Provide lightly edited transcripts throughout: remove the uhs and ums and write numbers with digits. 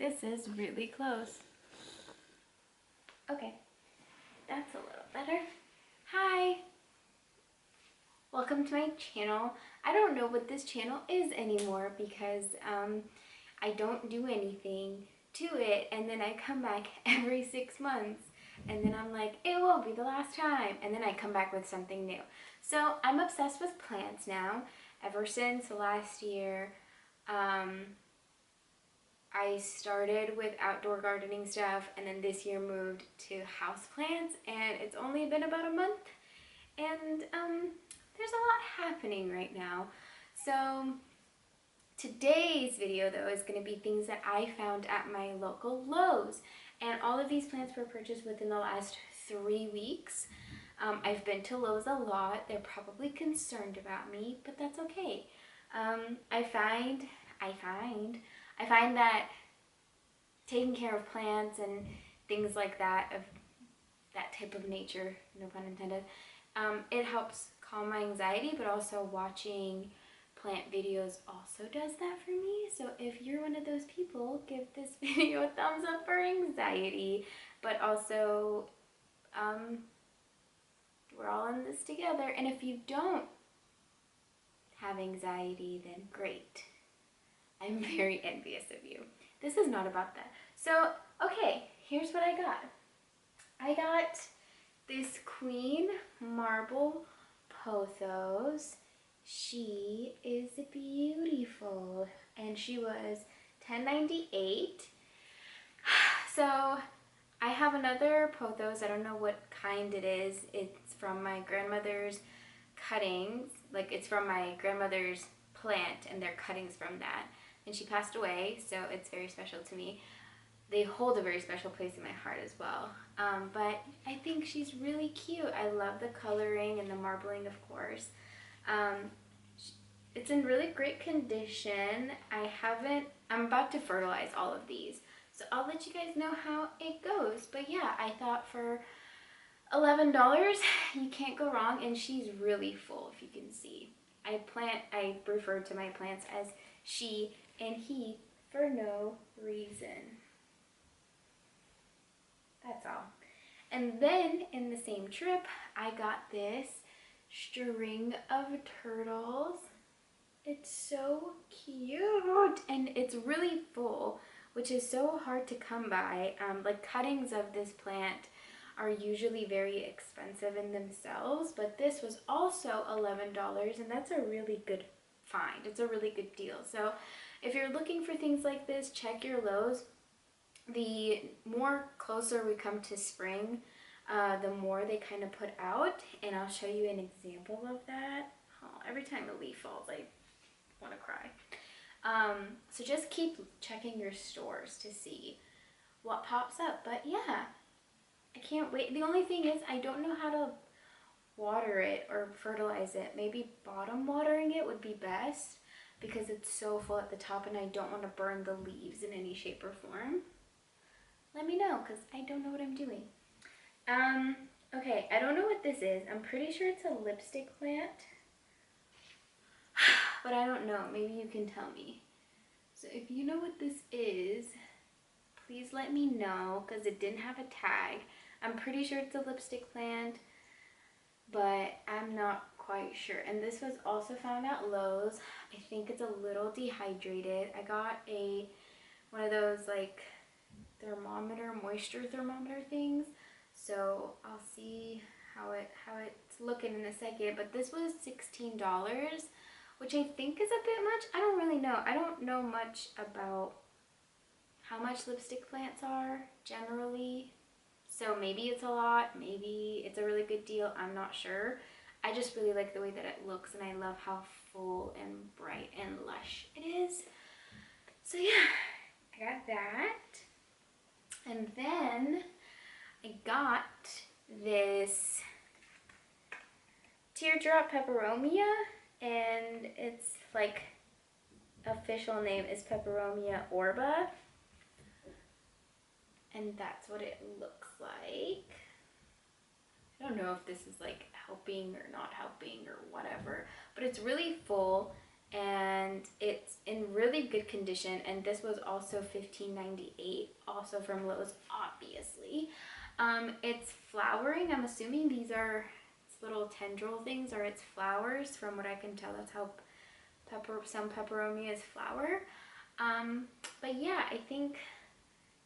This is really close. Okay, that's a little better. Hi! Welcome to my channel. I don't know what this channel is anymore because I don't do anything to it, and then I come back every 6 months and then I'm like, it won't be the last time, and then I come back with something new. So I'm obsessed with plants now. Ever since last year, I started with outdoor gardening stuff, and then this year moved to houseplants, and it's only been about a month, and there's a lot happening right now. So today's video though is going to be things that I found at my local Lowe's, and all of these plants were purchased within the last 3 weeks. I've been to Lowe's a lot. They're probably concerned about me, but that's okay. I find that taking care of plants and things like that, of that type of nature, no pun intended, it helps calm my anxiety, but also watching plant videos also does that for me. So if you're one of those people, give this video a thumbs up for anxiety, but also we're all in this together. And if you don't have anxiety, then great. I'm very envious of you. This is not about that. So, okay, here's what I got. I got this Queen Marble Pothos. She is beautiful, and she was $10.98. So I have another Pothos. I don't know what kind it is. It's from my grandmother's cuttings. Like, it's from my grandmother's plant, and they're cuttings from that. And she passed away, so it's very special to me. They hold a very special place in my heart as well. But I think she's really cute. I love the coloring and the marbling, of course. It's in really great condition. I'm about to fertilize all of these, so I'll let you guys know how it goes. But yeah, I thought for $11, you can't go wrong, and she's really full, if you can see. I refer to my plants as she and he for no reason. That's all. And then in the same trip, I got this string of turtles. It's so cute, and it's really full, which is so hard to come by. Like, cuttings of this plant are usually very expensive in themselves, but this was also $11, and that's a really good find. It's a really good deal. So if you're looking for things like this, check your Lowe's. The more closer we come to spring, the more they kind of put out, and I'll show you an example of that. Oh, every time a leaf falls, I want to cry. So just keep checking your stores to see what pops up. But yeah, I can't wait. The only thing is, I don't know how to water it or fertilize it. Maybe bottom watering it would be best, because it's so full at the top and I don't want to burn the leaves in any shape or form. Let me know, because I don't know what I'm doing. Okay, I don't know what this is. I'm pretty sure it's a lipstick plant, but I don't know. Maybe you can tell me. So if you know what this is, please let me know, because it didn't have a tag. I'm pretty sure it's a lipstick plant, but I'm not quite sure. And this was also found at Lowe's. I think it's a little dehydrated. I got one of those like moisture thermometer things. So I'll see how it's looking in a second. But this was $16, which I think is a bit much. I don't really know. I don't know much about how much lipstick plants are generally. So maybe it's a lot, maybe it's a really good deal, I'm not sure. I just really like the way that it looks, and I love how full and bright and lush it is. So yeah, I got that. And then I got this Raindrop Peperomia, and its like official name is Peperomia orba. And that's what it looks like. I don't know if this is like helping or not helping or whatever, but it's really full, and it's in really good condition. And this was also $15.98, also from Lowe's, obviously. It's flowering. I'm assuming these are little tendril things, or it's flowers. From what I can tell, that's how some peperomias flower. But yeah, I think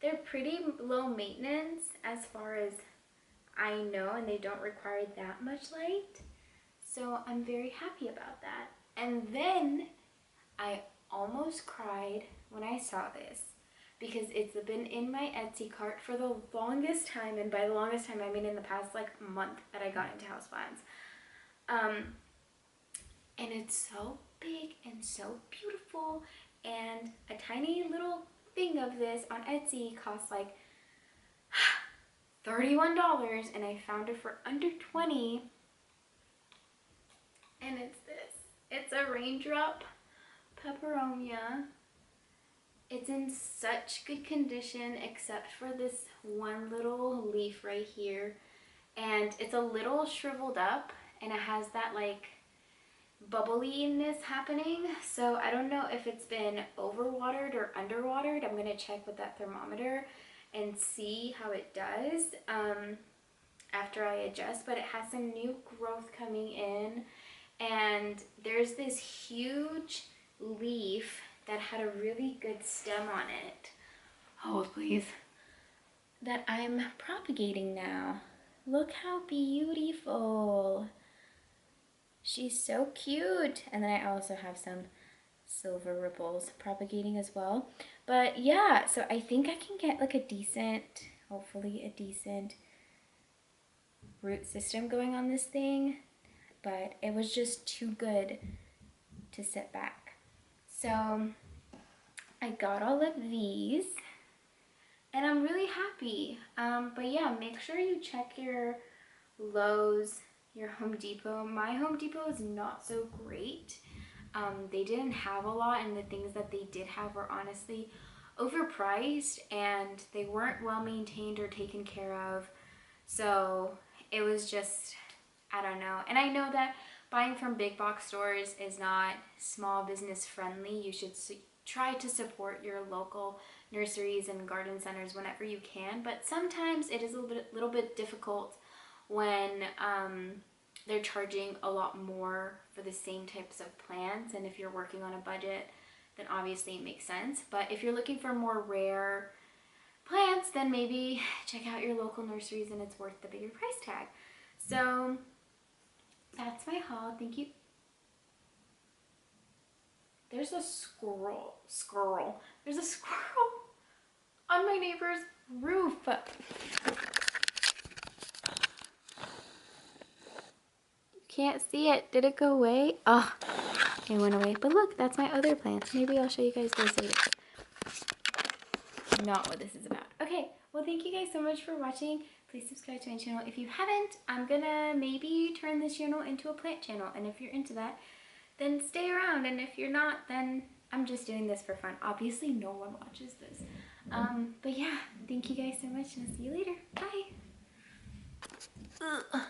they're pretty low maintenance as far as I know, and they don't require that much light. So I'm very happy about that. And then I almost cried when I saw this, because it's been in my Etsy cart for the longest time. And by the longest time, I mean in the past like month that I got into houseplants. And it's so big and so beautiful. And a tiny little thing of this on Etsy costs like $31, and I found it for under $20. And it's this. It's a Raindrop Peperomia. It's in such good condition except for this one little leaf right here. And it's a little shriveled up, and it has that like bubbliness happening. So I don't know if it's been overwatered or underwatered. I'm gonna check with that thermometer and see how it does after I adjust. But it has some new growth coming in, and there's this huge leaf that had a really good stem on it. Hold please. That I'm propagating now. Look how beautiful. She's so cute. And then I also have some silver ripples propagating as well. But yeah, so I think I can get like a decent, hopefully a decent root system going on this thing. But it was just too good to sit back. So I got all of these, and I'm really happy. But yeah, make sure you check your Lowe's, your Home Depot. My Home Depot is not so great. They didn't have a lot, and the things that they did have were honestly overpriced, and they weren't well maintained or taken care of. So it was just, I don't know. And I know that buying from big box stores is not small business friendly. You should try to support your local nurseries and garden centers whenever you can, but sometimes it is a little bit difficult when they're charging a lot more for the same types of plants. And if you're working on a budget, then obviously it makes sense. But if you're looking for more rare plants, then maybe check out your local nurseries, and it's worth the bigger price tag. So that's my haul. Thank you. There's a squirrel. There's a squirrel on my neighbor's roof. You can't see it. Did it go away? Oh, it went away. But look, that's my other plants. Maybe I'll show you guys those later. Not what this is about. Okay, well, thank you guys so much for watching. Please subscribe to my channel if you haven't. I'm gonna maybe turn this channel into a plant channel, and if you're into that, then stay around. And if you're not, then I'm just doing this for fun. Obviously, no one watches this. But yeah, thank you guys so much, and I'll see you later. Bye. Ugh.